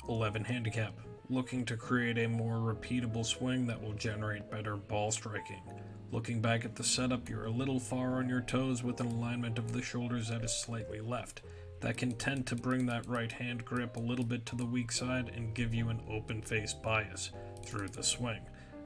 11 handicap. Looking to create a more repeatable swing that will generate better ball striking. Looking back at the setup, you're a little far on your toes with an alignment of the shoulders that is slightly left. That can tend to bring that right hand grip a little bit to the weak side and give you an open face bias through the swing.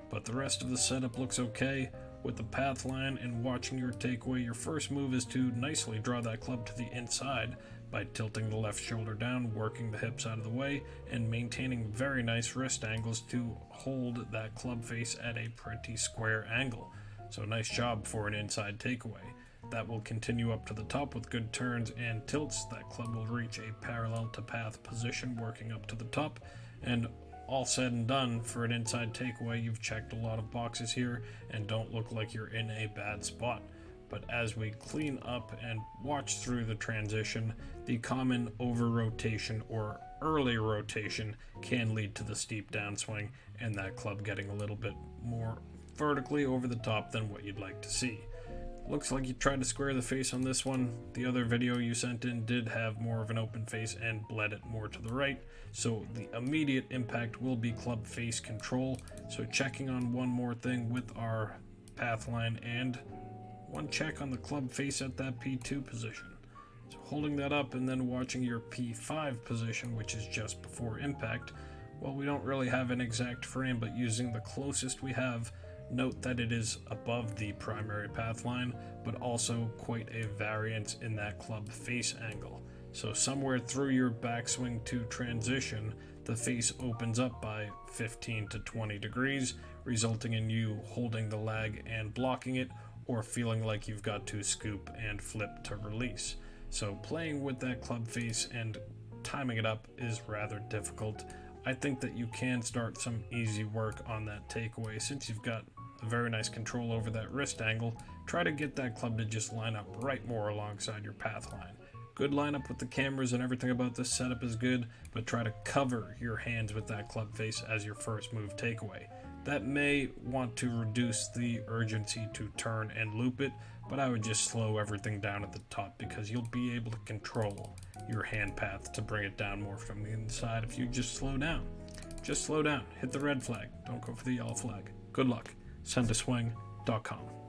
But the rest of the setup looks okay. With the path line and watching your takeaway, your first move is to nicely draw that club to the inside by tilting the left shoulder down, working the hips out of the way, and maintaining very nice wrist angles to hold that club face at a pretty square angle. So nice job for an inside takeaway. That will continue up to the top with good turns and tilts. That club will reach a parallel to path position working up to the top, and all said and done, for an inside takeaway, you've checked a lot of boxes here and don't look like you're in a bad spot. But as we clean up and watch through the transition, the common over rotation or early rotation can lead to the steep downswing and that club getting a little bit more vertically over the top than what you'd like to see. Looks like you tried to square the face on this one. The other video you sent in did have more of an open face and bled it more to the right, so the immediate impact will be club face control. So checking on one more thing with our path line and one check on the club face at that P2 position. So holding that up and then watching your P5 position, which is just before impact. Well, we don't really have an exact frame, but using the closest we have, note that it is above the primary path line, but also quite a variance in that club face angle. So somewhere through your backswing to transition, the face opens up by 15 to 20 degrees, resulting in you holding the lag and blocking it, or feeling like you've got to scoop and flip to release. So playing with that club face and timing it up is rather difficult. I think that you can start some easy work on that takeaway since you've got a very nice control over that wrist angle. Try to get that club to just line up right more alongside your path line. Good lineup with the cameras and everything about this setup is good, but try to cover your hands with that club face as your first move takeaway. That may want to reduce the urgency to turn and loop it, but I would just slow everything down at the top because you'll be able to control your hand path to bring it down more from the inside if you just slow down. Just slow down, hit the red flag, don't go for the yellow flag. Good luck. Sendaswing.com